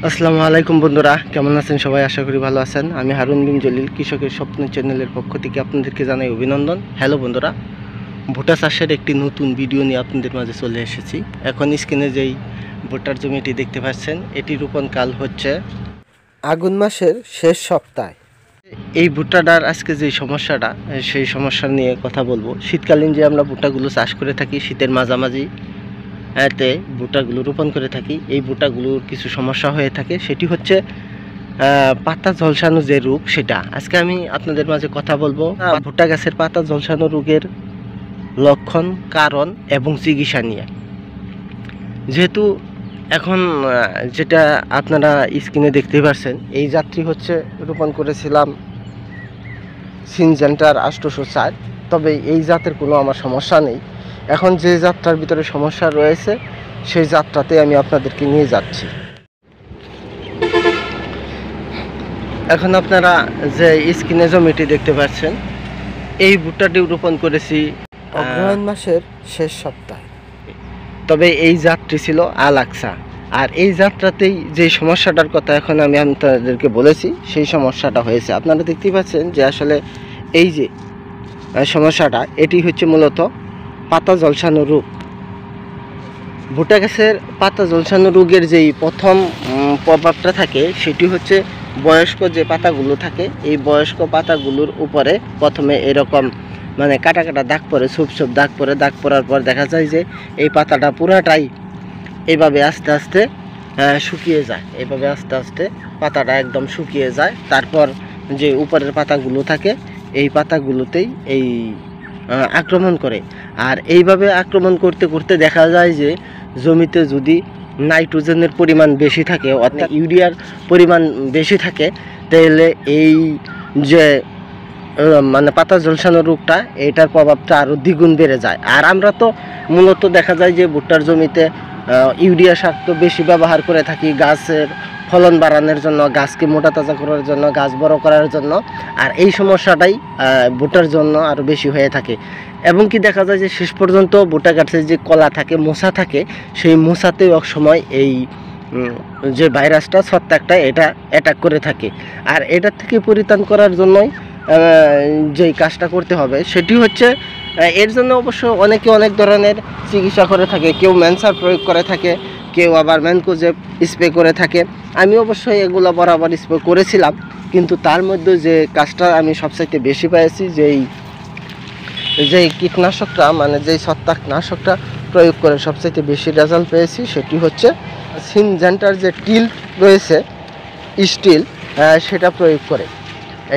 আসসালামু আলাইকুম বন্ধুরা, কেমন আছেন সবাই? আশা করি ভালো আছেন। আমি হারুন বিন জলিল কৃষকের স্বপ্ন চ্যানেলের পক্ষ থেকে আপনাদেরকে জানাই অভিনন্দন। হ্যালো বন্ধুরা, ভুট্টা চাষের একটি নতুন ভিডিও নিয়ে আপনাদের মাঝে চলে এসেছি। এখন স্ক্রিনে যেই ভুট্টার জমিটি দেখতে পাচ্ছেন, এটি রোপণ কাল হচ্ছে আগুন মাসের শেষ সপ্তাহে। এই ভুট্টাটার আজকে যে সমস্যাটা, সেই সমস্যা নিয়ে কথা বলবো। শীতকালীন যে আমরা ভুট্টাগুলো চাষ করে থাকি, শীতের মাঝামাঝি এতে ভুট্টাগুলো রোপণ করে থাকি, এই ভুট্টাগুলোর কিছু সমস্যা হয়ে থাকে। সেটি হচ্ছে পাতা ঝলসানো যে রোগ, সেটা আজকে আমি আপনাদের মাঝে কথা বলবো। ভুট্টা গাছের পাতা ঝলসানো রোগের লক্ষণ, কারণ এবং চিকিৎসা নিয়ে। যেহেতু এখন যেটা আপনারা স্ক্রিনে দেখতে পাচ্ছেন, এই জাতটি হচ্ছে রোপণ করেছিলাম সিনজেন্টার 804। তবে এই জাতের কোনো আমার সমস্যা নেই। এখন যে জাতটার ভিতরে সমস্যা রয়েছে, সেই জাতটাতে আমি আপনাদেরকে নিয়ে যাচ্ছি। এখন আপনারা যে স্ক্রিনে জমিটি দেখতে পাচ্ছেন, এই ভুট্টাটি রোপণ করেছি অগ্রহায়ণ মাসের শেষ সপ্তাহে। তবে এই জাতটি ছিল আলাক্সা। আর এই জাতটাতেই যে সমস্যাটার কথা এখন আমি আপনাদেরকে বলেছি, সেই সমস্যাটা হয়েছে। আপনারা দেখতেই পাচ্ছেন যে আসলে এই যে সমস্যাটা, এটি হচ্ছে মূলত পাতা ঝলসানো রোগ। ভুট্টা গাছের পাতা ঝলসানো রোগের যেই প্রথম প্রভাবটা থাকে, সেটি হচ্ছে বয়স্ক যে পাতাগুলো থাকে, এই বয়স্ক পাতাগুলোর উপরে প্রথমে এরকম মানে কাটা কাটা দাগ পড়ে, ছোপ ছোপ দাগ পড়ে। দাগ পড়ার পর দেখা যায় যে এই পাতাটা পুরাটাই এইভাবে আস্তে আস্তে শুকিয়ে যায়। এইভাবে আস্তে আস্তে পাতাটা একদম শুকিয়ে যায়। তারপর যে উপরের পাতাগুলো থাকে, এই পাতাগুলোতেই এই আক্রমণ করে। আর এইভাবে আক্রমণ করতে করতে দেখা যায় যে জমিতে যদি নাইট্রোজেনের পরিমাণ বেশি থাকে, অর্থাৎ ইউরিয়ার পরিমাণ বেশি থাকে, তাহলে এই যে মানে পাতা ঝলসানো রোগটা, এটার প্রভাবটা আরও দ্বিগুণ বেড়ে যায়। আর আমরা তো মূলত দেখা যায় যে ভুট্টার জমিতে ইউরিয়া সার তো বেশি ব্যবহার করে থাকি গাছের ফলন বাড়ানোর জন্য, গাছকে মোটা তাজা করার জন্য, গাছ বড় করার জন্য। আর এই সমস্যাটাই ভুট্টার জন্য আরও বেশি হয়ে থাকে। এবং কি দেখা যায় যে শেষ পর্যন্ত ভুট্টা গাছের যে কলা থাকে, মোসা থাকে, সেই মোসাতেও এক সময় এই যে ভাইরাসটা, ছত্রাকটা, এটা অ্যাটাক করে থাকে। আর এটার থেকে পরিত্রাণ করার জন্যই যেই কাজটা করতে হবে, সেটি হচ্ছে এর জন্য অবশ্য অনেকে অনেক ধরনের চিকিৎসা করে থাকে। কেউ ম্যানসার প্রয়োগ করে থাকে, কেউ আবার ম্যানকোজেব স্প্রে করে থাকে। আমি অবশ্যই এগুলো বরাবর স্প্রে করেছিলাম, কিন্তু তার মধ্যে যে কাজটা আমি সবচাইতে বেশি পেয়েছি, যেই কীটনাশকটা মানে যেই ছত্রাকনাশকটা প্রয়োগ করে সবচাইতে বেশি রেজাল্ট পেয়েছি, সেটি হচ্ছে সিনজেন্টার যে টিল রয়েছে, স্টিল, সেটা প্রয়োগ করে।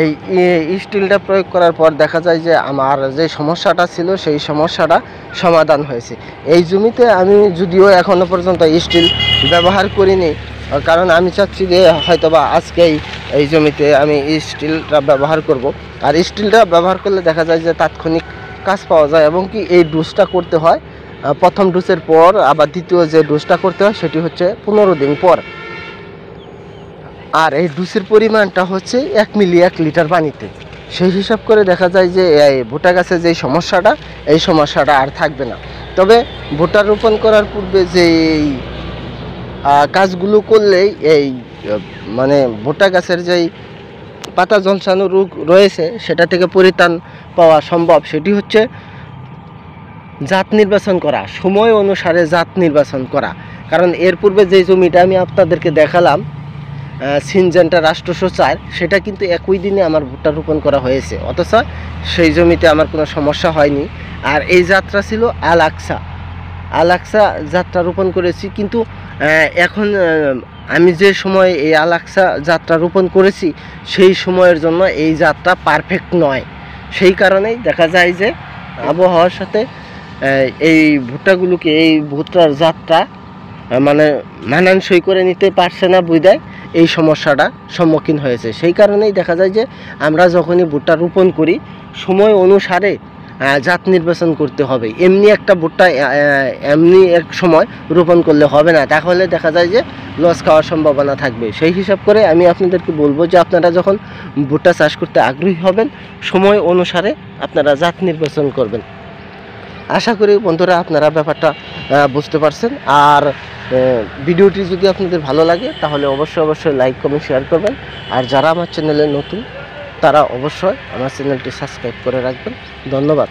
এই স্টিলটা প্রয়োগ করার পর দেখা যায় যে আমার যে সমস্যাটা ছিল, সেই সমস্যাটা সমাধান হয়েছে। এই জমিতে আমি যদিও এখনও পর্যন্ত স্টিল ব্যবহার করিনি, কারণ আমি চাচ্ছি যে হয়তোবা আজকেই এই জমিতে আমি স্টিলটা ব্যবহার করব। আর স্টিলটা ব্যবহার করলে দেখা যায় যে তাৎক্ষণিক কাজ পাওয়া যায়, এবং কি এই ডোজটা করতে হয় প্রথম ডোজের পর, আবার দ্বিতীয় যে ডোজটা করতে হয় সেটি হচ্ছে 15 দিন পর। আর এই ডোজের পরিমাণটা হচ্ছে 1 মিলি 1 লিটার পানিতে। সেই হিসাব করে দেখা যায় যে এই ভুট্টা গাছের যেই সমস্যাটা, এই সমস্যাটা আর থাকবে না। তবে ভুট্টা রোপণ করার পূর্বে যে কাজগুলো করলেই এই মানে ভুট্টা গাছের যেই পাতা ঝলসানো রোগ রয়েছে, সেটা থেকে পরিত্রাণ পাওয়া সম্ভব। সেটি হচ্ছে জাত নির্বাচন করা, সময় অনুসারে জাত নির্বাচন করা। কারণ এর পূর্বে যে জমিটা আমি আপনাদেরকে দেখালাম সিনজেন্টার 804, সেটা কিন্তু একই দিনে আমার ভুট্টা রোপণ করা হয়েছে, অথচ সেই জমিতে আমার কোনো সমস্যা হয়নি। আর এই জাতটা ছিল আলাক্সা জাতটা রোপণ করেছি। কিন্তু এখন আমি যে সময় এই আলাক্সা জাতটা রোপণ করেছি, সেই সময়ের জন্য এই জাতটা পারফেক্ট নয়। সেই কারণেই দেখা যায় যে আবহাওয়ার সাথে এই ভুট্টাগুলোকে, এই ভুট্টার জাতটা মানে মানানসই করে নিতে পারছে না, বুঝায় এই সমস্যাটা সম্মুখীন হয়েছে। সেই কারণেই দেখা যায় যে আমরা যখনই ভুট্টা রোপণ করি, সময় অনুসারে জাত নির্বাচন করতে হবে। এমনি একটা ভুট্টা এমনি এক সময় রোপণ করলে হবে না, তাহলে দেখা যায় যে লস খাওয়ার সম্ভাবনা থাকবে। সেই হিসাব করে আমি আপনাদেরকে বলবো যে আপনারা যখন ভুট্টা চাষ করতে আগ্রহী হবেন, সময় অনুসারে আপনারা জাত নির্বাচন করবেন। আশা করি বন্ধুরা আপনারা ব্যাপারটা বুঝতে পারছেন। আর ভিডিওটি যদি আপনাদের ভালো লাগে তাহলে অবশ্যই লাইক কমেন্ট শেয়ার করবেন। আর যারা আমার চ্যানেলে নতুন তারা অবশ্যই আমার চ্যানেলটি সাবস্ক্রাইব করে রাখবেন। ধন্যবাদ।